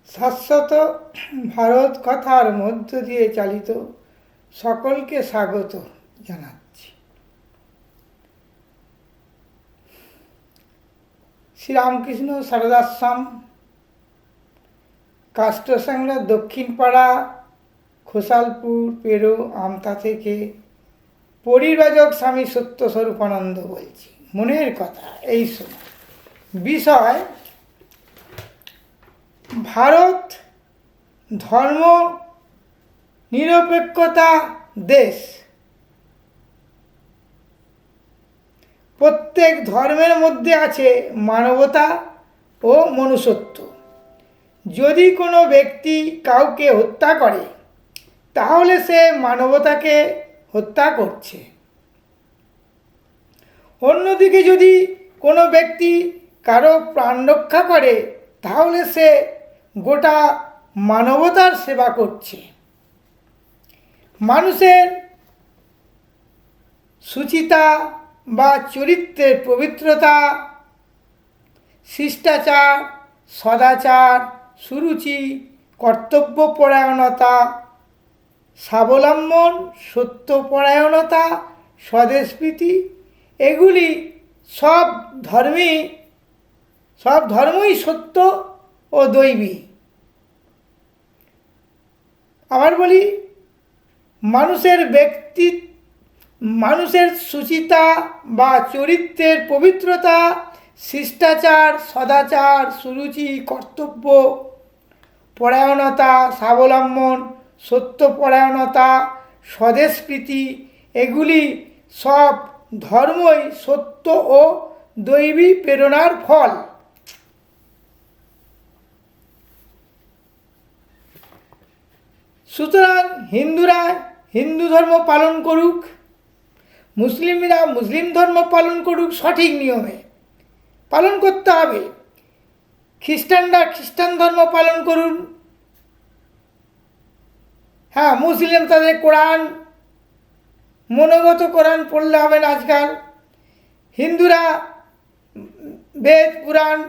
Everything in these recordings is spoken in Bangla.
শাশ্বত ভারত কথার মধ্য দিয়ে চালিত সকলকে স্বাগত জানাচ্ছি। শ্রীরামকৃষ্ণ সারদাশ্রম, কাষ্টসাংলা, দক্ষিণপাড়া, খোসালপুর, পেরো, আমতা থেকে পরিব্রাজক স্বামী সত্যস্বরূপানন্দ বলছি। মনের কথা এই সময় বিষয় ভারত ধর্ম নিরপেক্ষতা দেশ। প্রত্যেক ধর্মের মধ্যে আছে মানবতা ও মনুষ্যত্ব। যদি কোনো ব্যক্তি কাউকে হত্যা করে তাহলে সে মানবতাকে হত্যা করছে। অন্যদিকে যদি কোনো ব্যক্তি কারো প্রাণ রক্ষা করে তাহলে সে গোটা মানবতার সেবা করছে। মানুষের সুচিতা বা চরিত্রের পবিত্রতা, শিষ্টাচার, সদাচার, সুরুচি, কর্তব্যপরায়ণতা, স্বাবলম্বন, সত্যপরায়ণতা, স্বদেশপ্রীতি, এগুলি সব ধর্মই সত্য ও দৈবী। আবার বলি, মানুষের সুচিতা বা চরিত্রের পবিত্রতা, শিষ্টাচার, সদাচার, সুরুচি, কর্তব্য পরায়ণতা, স্বাবলম্বন, সত্যপরায়ণতা, স্বদেশপ্রীতি, এগুলি সব ধর্মই সত্য ও দৈবী প্রেরণার ফল। সুতরাং হিন্দুরা হিন্দু ধর্ম পালন করুক, মুসলিমরা মুসলিম ধর্ম পালন করুক, সঠিক নিয়মে পালন করতে হবে। খ্রিস্টানরা খ্রিস্টান ধর্ম পালন করুন। হ্যাঁ, মুসলিম তাদের কোরআন, মনোগত কোরআন পড়লে হবে না আজকাল। হিন্দুরা বেদ, পুরাণ,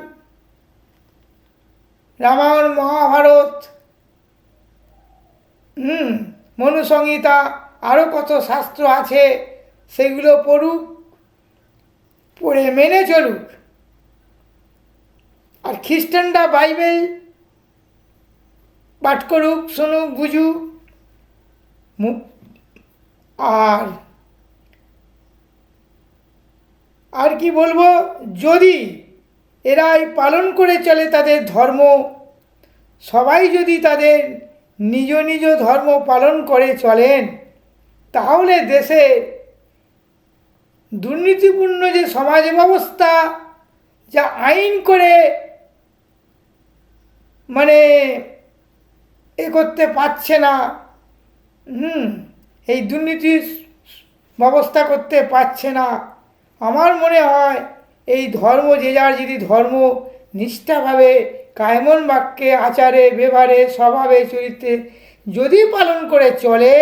রামায়ণ, মহাভারত, মনুসংহিতা, আরও কত শাস্ত্র আছে, সেগুলো পড়ুক, পড়ে মেনে চলুক। আর খ্রিস্টানরা বাইবেল পাঠ করুক, শুনুক, বুঝুক। আর কি বলবো, যদি এরাই পালন করে চলে তাদের ধর্ম, সবাই যদি তাদের নিজ নিজ ধর্ম পালন করে চলেন, তাহলে দেশে দুর্নীতিপূর্ণ যে সমাজ ব্যবস্থা, যা আইন করে করতে পারছে না, এই দুর্নীতি ব্যবস্থা করতে পারছে না, আমার মনে হয় এই ধর্ম যে যার যদি ধর্ম নিষ্ঠাভাবে কায়মন বাক্যে, আচারে, ব্যবহারে, স্বভাবে, চরিত্রে যদি পালন করে চলে,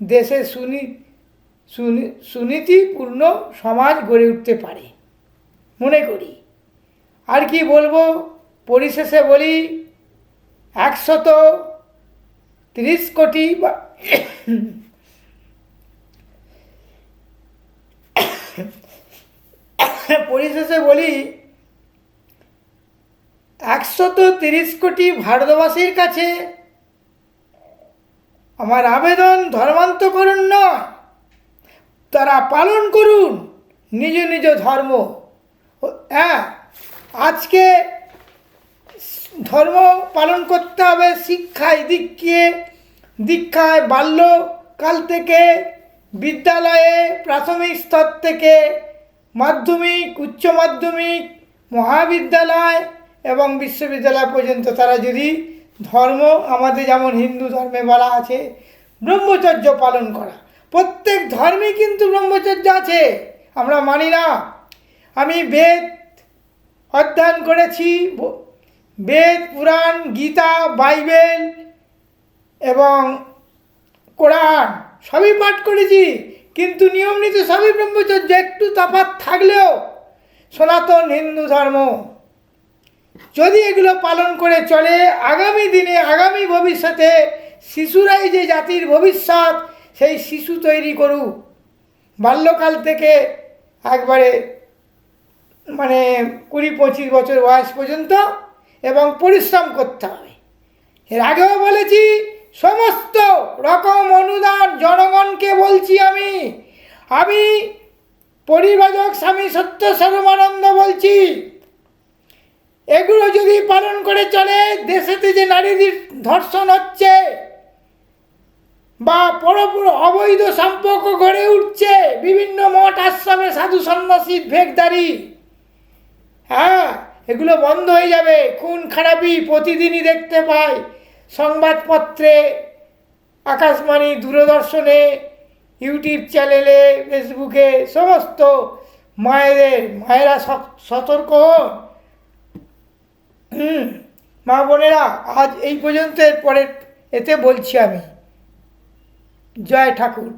দেশে সুনীতিপূর্ণ সমাজ গড়ে উঠতে পারে মনে করি। আর কি বলবো, পরিশেষে বলি, 130 কোটি পরিশেষে বলি 130 কোটি ভারতবাসীর কাছে আমার আবেদন, ধর্মান্তকরণ নয়, তারা পালন করুন নিজ নিজ ধর্ম। হ্যাঁ, আজকে ধর্ম পালন করতে হবে দীক্ষায় বাল্যকাল থেকে, বিদ্যালয়ে প্রাথমিক স্তর থেকে মাধ্যমিক, উচ্চ মাধ্যমিক, মহাবিদ্যালয় এবং বিশ্ববিদ্যালয় পর্যন্ত তারা যদি ধর্ম, আমাদের যেমন হিন্দু ধর্মে বলা আছে ব্রহ্মচর্য পালন করা, প্রত্যেক ধর্মে কিন্তু ব্রহ্মচর্য আছে, আমরা মানি না। আমি বেদ অধ্যয়ন করেছি, বেদ, পুরাণ, গীতা, বাইবেল এবং কোরআন সবই পাঠ করেছি, কিন্তু নিয়ম নীতি সবই ব্রহ্মচর্য। একটু তফাৎ থাকলেও সনাতন হিন্দু ধর্ম যদি এগুলো পালন করে চলে আগামী দিনে আগামী ভবিষ্যতে শিশুরাই যে জাতির ভবিষ্যৎ, সেই শিশু তৈরি করুক বাল্যকাল থেকে একবারে মানে 20-25 বছর বয়স পর্যন্ত, এবং পরিশ্রম করতে হবে। এর আগেও বলেছি সমস্ত রকম অনুদান জনগণকে বলছি। আমি পরিব্রাজক স্বামী সত্য স্বরূপানন্দ বলছি, এগুলো যদি পালন করে চলে দেশেতে যে নারীদের ধর্ষণ হচ্ছে বা অবৈধ সম্পর্ক গড়ে উঠছে, বিভিন্ন মঠ আশ্রমে সাধু সন্ন্যাসীর ভেখদারি, হ্যাঁ, এগুলো বন্ধ হয়ে যাবে। খুন খারাপি প্রতিদিনই দেখতে পাই সংবাদপত্রে, আকাশবাণী, দূরদর্শনে, ইউটিউব চ্যানেলে, ফেসবুকে, সমস্ত মায়েরা সতর্ক হন। মা বোনেরা, আজ এই পর্যন্ত, পরের এতে বলছি আমি। জয় ঠাকুর।